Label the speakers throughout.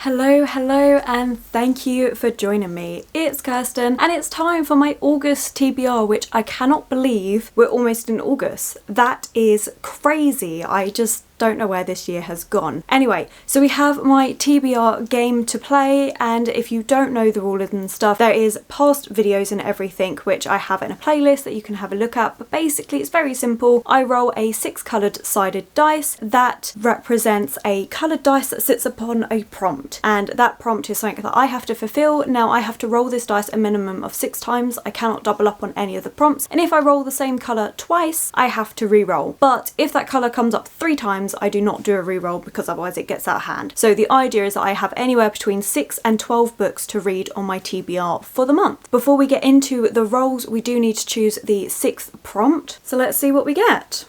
Speaker 1: Hello, and thank you for joining me. It's Kirsten, and it's time for my August TBR, which I cannot believe we're almost in August. That is crazy. I just don't know where this year has gone. Anyway, so we have my TBR game to play, and if you don't know the rules and stuff, there is past videos and everything which I have in a playlist that you can have a look at. But basically it's very simple. I roll a 6 coloured sided dice that represents a coloured dice that sits upon a prompt, and that prompt is something that I have to fulfill. Now I have to roll this dice a minimum of 6 times. I cannot double up on any of the prompts, and if I roll the same colour twice I have to re-roll. But if that colour comes up 3 times I do not do a re-roll, because otherwise it gets out of hand. So the idea is that I have anywhere between 6 and 12 books to read on my TBR for the month. Before we get into the rolls, we do need to choose the 6th prompt. So let's see what we get.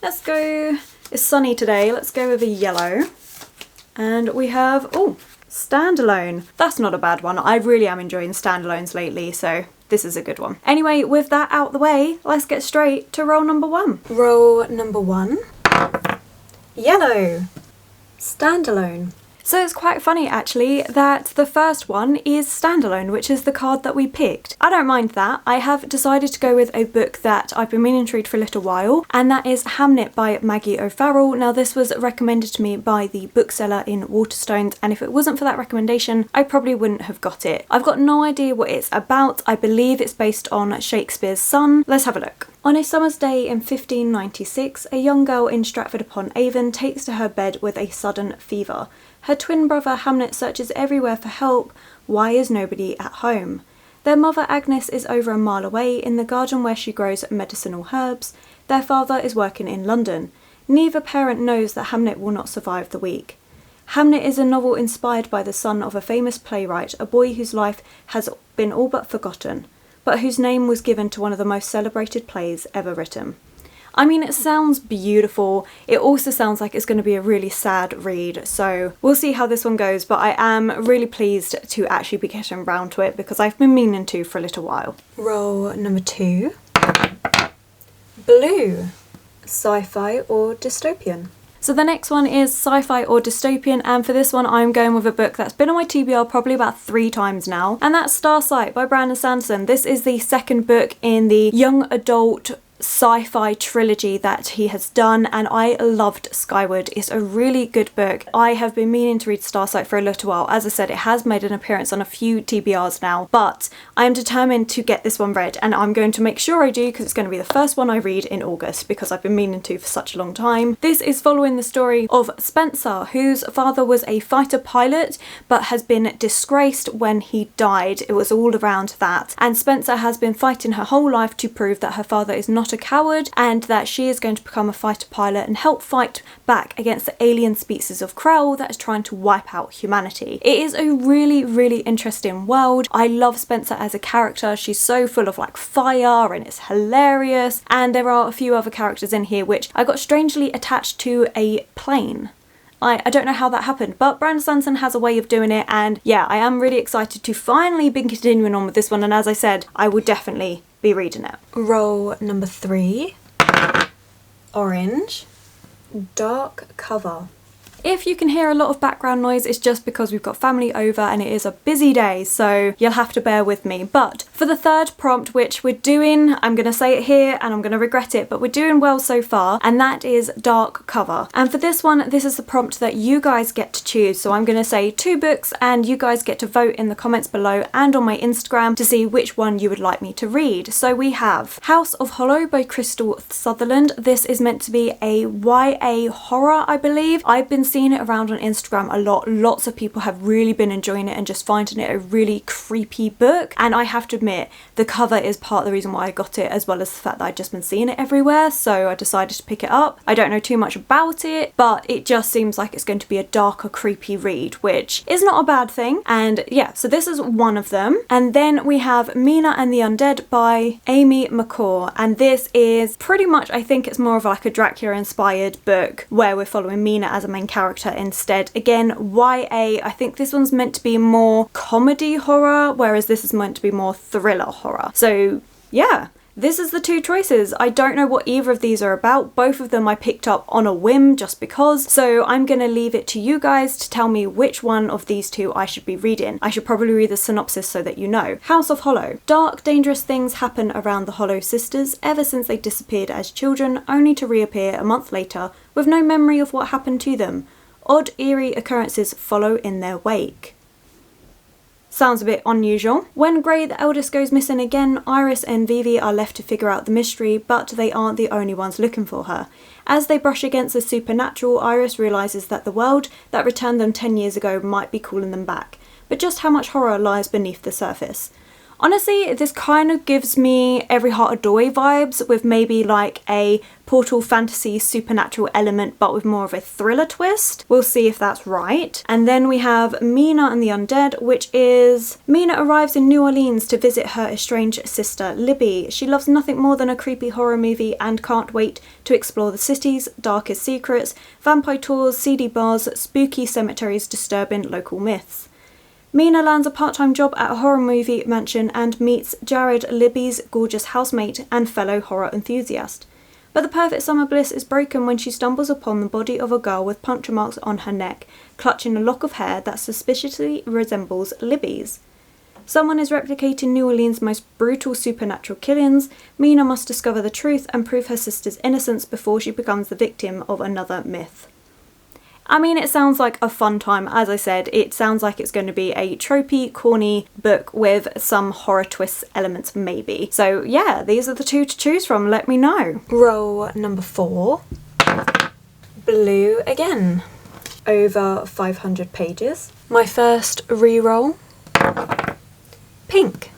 Speaker 1: Let's go, it's sunny today, let's go with a yellow. And we have, oh, standalone. That's not a bad one. I really am enjoying standalones lately, so this is a good one. Anyway, with that out the way, let's get straight to roll number 1. Roll number 1. Yellow. Standalone. So it's quite funny actually that the first one is standalone, which is the card that we picked. I don't mind that. I have decided to go with a book that I've been meaning to read for a little while, and that is Hamnet by Maggie O'Farrell. Now this was recommended to me by the bookseller in Waterstones, and if it wasn't for that recommendation I probably wouldn't have got it. I've got no idea what it's about. I believe it's based on Shakespeare's son. Let's have a look. On a summer's day in 1596, a young girl in Stratford-upon-Avon takes to her bed with a sudden fever. Her twin brother Hamnet searches everywhere for help. Why is nobody at home? Their mother Agnes is over a mile away in the garden where she grows medicinal herbs. Their father is working in London. Neither parent knows that Hamnet will not survive the week. Hamnet is a novel inspired by the son of a famous playwright, a boy whose life has been all but forgotten, but whose name was given to one of the most celebrated plays ever written. I mean, it sounds beautiful. It also sounds like it's going to be a really sad read, so we'll see how this one goes, but I am really pleased to actually be getting round to it because I've been meaning to for a little while. Roll number 2. Blue. Sci-fi or dystopian? So the next one is sci-fi or dystopian, and for this one I'm going with a book that's been on my TBR probably about 3 times now, and that's Starsight by Brandon Sanderson. This is the second book in the young adult sci-fi trilogy that he has done, and I loved Skyward. It's a really good book. I have been meaning to read Starsight for a little while. As I said, it has made an appearance on a few TBRs now, but I am determined to get this one read, and I'm going to make sure I do because it's going to be the first one I read in August because I've been meaning to for such a long time. This is following the story of Spencer, whose father was a fighter pilot but has been disgraced when he died. It was all around that, and Spencer has been fighting her whole life to prove that her father is not a coward and that she is going to become a fighter pilot and help fight back against the alien species of Krell that is trying to wipe out humanity. It is a really interesting world. I love Spencer as a character. She's so full of like fire and it's hilarious, and there are a few other characters in here which I got strangely attached to a plane. I don't know how that happened, but Brandon Sanderson has a way of doing it, and yeah, I am really excited to finally be continuing on with this one, and as I said, I will definitely be reading it. Roll number 3. Orange. Dark cover. If you can hear a lot of background noise, it's just because we've got family over and it is a busy day, so you'll have to bear with me. But for the 3rd prompt, which we're doing, I'm going to say it here and I'm going to regret it, but we're doing well so far, and that is dark cover. And for this one, this is the prompt that you guys get to choose. So I'm going to say 2 books and you guys get to vote in the comments below and on my Instagram to see which one you would like me to read. So we have House of Hollow by Crystal Sutherland. This is meant to be a YA horror, I believe. I've been seeing it around on Instagram a lot. Lots of people have really been enjoying it and just finding it a really creepy book, and I have to admit the cover is part of the reason why I got it, as well as the fact that I've just been seeing it everywhere, so I decided to pick it up. I don't know too much about it, but it just seems like it's going to be a darker, creepy read, which is not a bad thing. And yeah, so this is one of them. And then we have Mina and the Undead by Amy McCaw, and this is pretty much, I think it's more of like a Dracula inspired book where we're following Mina as a main character instead. Again, YA. I think this one's meant to be more comedy horror, whereas this is meant to be more thriller horror. So yeah, this is the two choices. I don't know what either of these are about. Both of them I picked up on a whim just because, so I'm gonna leave it to you guys to tell me which one of these two I should be reading. I should probably read the synopsis so that you know. House of Hollow. Dark, dangerous things happen around the Hollow sisters ever since they disappeared as children, only to reappear a month later with no memory of what happened to them. Odd, eerie occurrences follow in their wake. Sounds a bit unusual. When Grey, the eldest, goes missing again, Iris and Vivi are left to figure out the mystery, but they aren't the only ones looking for her. As they brush against the supernatural, Iris realises that the world that returned them 10 years ago might be calling them back. But just how much horror lies beneath the surface? Honestly, this kind of gives me Every Heart a Doy vibes, with maybe like a Portal fantasy supernatural element but with more of a thriller twist. We'll see if that's right. And then we have Mina and the Undead, which is Mina arrives in New Orleans to visit her estranged sister Libby. She loves nothing more than a creepy horror movie and can't wait to explore the city's darkest secrets, vampire tours, seedy bars, spooky cemeteries, disturbing local myths. Mina lands a part-time job at a horror movie mansion and meets Jared, Libby's gorgeous housemate and fellow horror enthusiast. But the perfect summer bliss is broken when she stumbles upon the body of a girl with puncture marks on her neck, clutching a lock of hair that suspiciously resembles Libby's. Someone is replicating New Orleans' most brutal supernatural killings. Mina must discover the truth and prove her sister's innocence before she becomes the victim of another myth. I mean, it sounds like a fun time. As I said, it sounds like it's going to be a tropey, corny book with some horror twist elements maybe. So yeah, these are the two to choose from. Let me know. Roll number 4. Blue again. Over 500 pages. My first re-roll. Pink.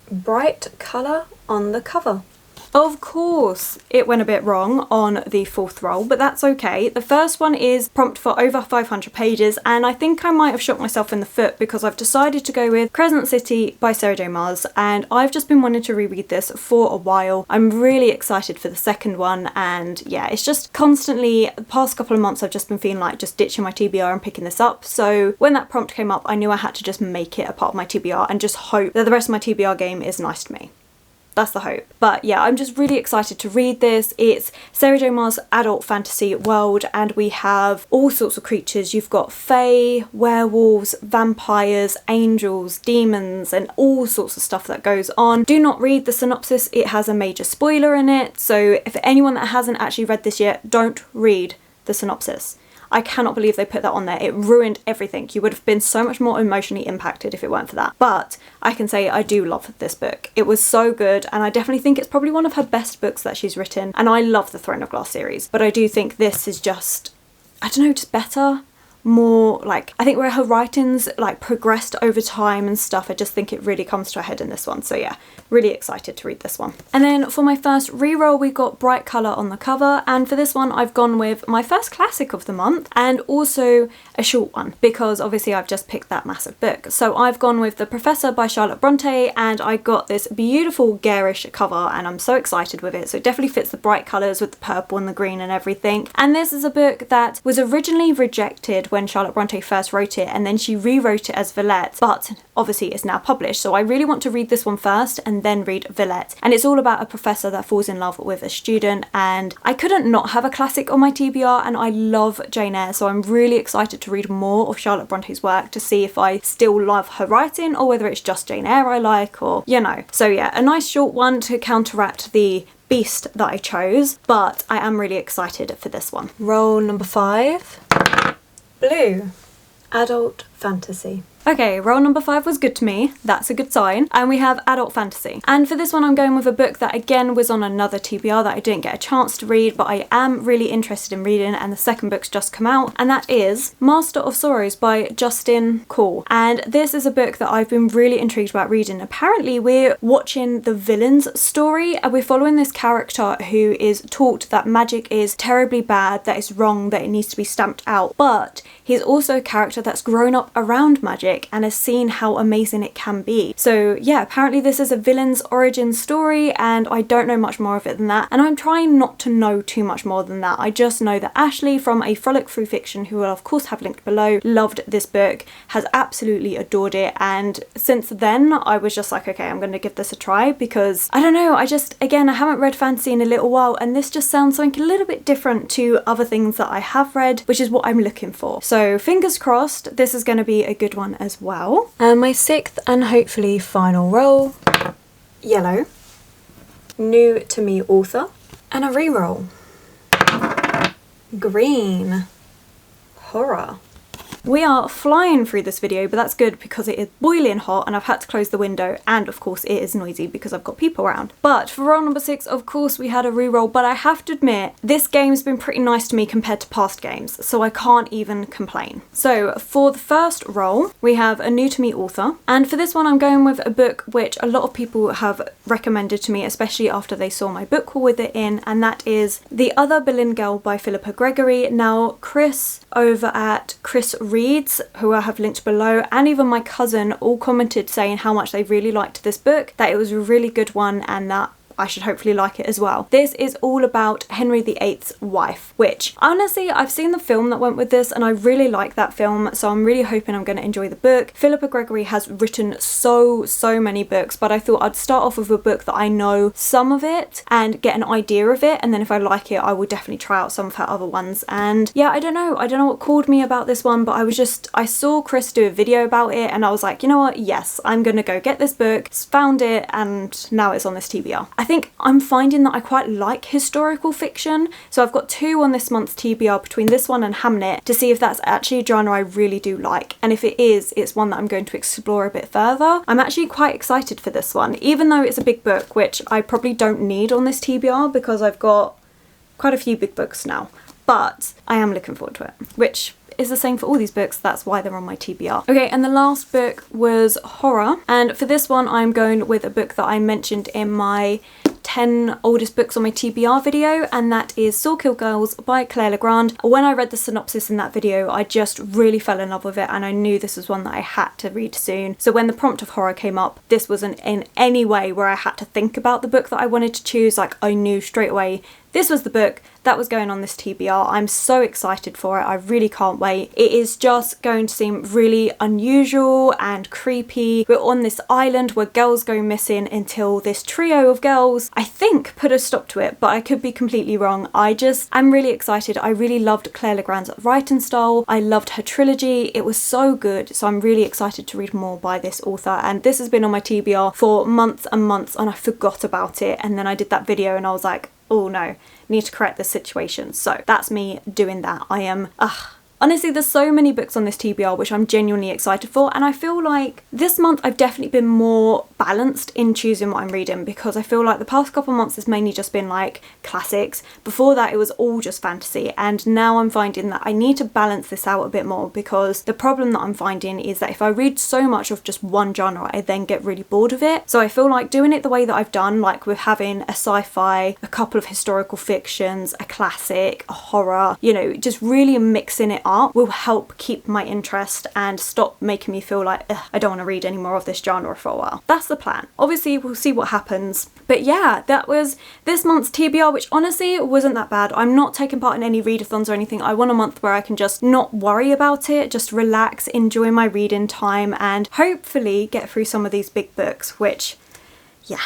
Speaker 1: Bright colour on the cover. Of course, it went a bit wrong on the 4th roll, but that's okay. The first one is prompt for over 500 pages, and I think I might have shot myself in the foot because I've decided to go with Crescent City by Sarah J Maas, and I've just been wanting to reread this for a while. I'm really excited for the second one, and yeah, it's just constantly, the past couple of months I've just been feeling like just ditching my TBR and picking this up, so when that prompt came up I knew I had to just make it a part of my TBR and just hope that the rest of my TBR game is nice to me. That's the hope. But yeah, I'm just really excited to read this. It's Sarah J Maas' adult fantasy world, and we have all sorts of creatures. You've got fae, werewolves, vampires, angels, demons, and all sorts of stuff that goes on. Do not read the synopsis. It has a major spoiler in it. So if anyone that hasn't actually read this yet, don't read the synopsis. I cannot believe they put that on there. It ruined everything. You would have been so much more emotionally impacted if it weren't for that. But I can say I do love this book. It was so good, and I definitely think it's probably one of her best books that she's written. And I love the Throne of Glass series, but I do think this is just, I don't know, just better. More like, I think where her writings like progressed over time and stuff, I just think it really comes to a head in this one. So yeah, really excited to read this one. And then for my first reroll, we got Bright Colour on the cover, and for this one I've gone with my first classic of the month and also a short one because obviously I've just picked that massive book. So I've gone with The Professor by Charlotte Bronte, and I got this beautiful garish cover and I'm so excited with it. So it definitely fits the bright colours with the purple and the green and everything. And this is a book that was originally rejected when Charlotte Bronte first wrote it, and then she rewrote it as Villette, but obviously it's now published. So I really want to read this one first and then read Villette. And it's all about a professor that falls in love with a student, and I couldn't not have a classic on my TBR, and I love Jane Eyre, so I'm really excited to read more of Charlotte Bronte's work to see if I still love her writing or whether it's just Jane Eyre I like, or you know. So yeah, a nice short one to counteract the beast that I chose, but I am really excited for this one. Roll number 5. Blue. Adult fantasy. Okay, roll number 5 was good to me. That's a good sign. And we have adult fantasy. And for this one, I'm going with a book that again was on another TBR that I didn't get a chance to read, but I am really interested in reading, and the second book's just come out, and that is Master of Sorrows by Justin Call. And this is a book that I've been really intrigued about reading. Apparently, we're watching the villain's story, and we're following this character who is taught that magic is terribly bad, that it's wrong, that it needs to be stamped out, but he's also a character that's grown up around magic and has seen how amazing it can be. So yeah, apparently this is a villain's origin story, and I don't know much more of it than that, and I'm trying not to know too much more than that. I just know that Ashley from A Frolic Through Fiction, who will of course have linked below, loved this book, has absolutely adored it, and since then I was just like, okay, I'm going to give this a try, because I don't know, I haven't read fantasy in a little while, and this just sounds something a little bit different to other things that I have read, which is what I'm looking for. So fingers crossed this is going to be a good one as well. And my sixth and hopefully final roll, yellow, new to me author, and a reroll, green, horror. We are flying through this video, but that's good because it is boiling hot and I've had to close the window, and of course it is noisy because I've got people around. But for roll number 6, of course we had a reroll, but I have to admit this game's been pretty nice to me compared to past games, so I can't even complain. So for the first roll we have a new to me author, and for this one I'm going with a book which a lot of people have recommended to me, especially after they saw my book haul with it in, and that is The Other Berlin Girl by Philippa Gregory. Now Chris over at Chris Reads, who I have linked below, and even my cousin all commented saying how much they really liked this book, that it was a really good one, and that I should hopefully like it as well. This is all about Henry VIII's wife, which honestly I've seen the film that went with this and I really like that film, so I'm really hoping I'm going to enjoy the book. Philippa Gregory has written so many books, but I thought I'd start off with a book that I know some of it and get an idea of it, and then if I like it I will definitely try out some of her other ones. And yeah, I don't know what called me about this one, but I saw Chris do a video about it and I was like, you know what, yes, I'm gonna go get this book, found it, and now it's on this TBR. I think I'm finding that I quite like historical fiction, so I've got 2 on this month's TBR between this one and Hamnet to see if that's actually a genre I really do like, and if it is, it's one that I'm going to explore a bit further. I'm actually quite excited for this one, even though it's a big book, which I probably don't need on this TBR because I've got quite a few big books now, but I am looking forward to it, which is the same for all these books, that's why they're on my TBR. Okay, and the last book was horror, and for this one I'm going with a book that I mentioned in my 10 oldest books on my TBR video, and that is Swordkill Girls by Claire Legrand. When I read the synopsis in that video I just really fell in love with it, and I knew this was one that I had to read soon. So when the prompt of horror came up, this wasn't in any way where I had to think about the book that I wanted to choose. Like, I knew straight away this was the book that was going on this TBR. I'm so excited for it, I really can't wait. It is just going to seem really unusual and creepy. We're on this island where girls go missing until this trio of girls, I think, put a stop to it, but I could be completely wrong. I'm really excited. I really loved Claire Legrand's writing style. I loved her trilogy. It was so good, so I'm really excited to read more by this author, and this has been on my TBR for months and months and I forgot about it, and then I did that video and I was like, oh no, need to correct this situation. So that's me doing that. I am, honestly, there's so many books on this TBR which I'm genuinely excited for, and I feel like this month I've definitely been more balanced in choosing what I'm reading, because I feel like the past couple months has mainly just been like classics. Before that it was all just fantasy, and now I'm finding that I need to balance this out a bit more, because the problem that I'm finding is that if I read so much of just one genre I then get really bored of it. So I feel like doing it the way that I've done, like with having a sci-fi, a couple of historical fictions, a classic, a horror, you know, just really mixing it up will help keep my interest and stop making me feel like I don't want to read any more of this genre for a while. That's the plan. Obviously we'll see what happens, but yeah, that was this month's TBR, which honestly wasn't that bad. I'm not taking part in any readathons or anything. I want a month where I can just not worry about it, just relax, enjoy my reading time, and hopefully get through some of these big books, which, yeah.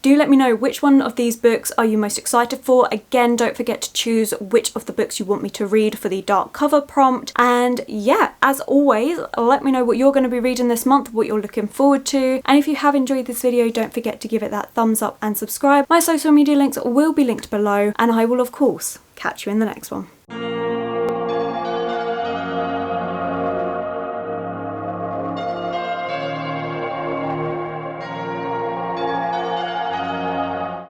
Speaker 1: Do let me know which one of these books are you most excited for. Again, don't forget to choose which of the books you want me to read for the dark cover prompt. And yeah, as always, let me know what you're going to be reading this month, what you're looking forward to. And if you have enjoyed this video, don't forget to give it that thumbs up and subscribe. My social media links will be linked below, and I will of course catch you in the next one.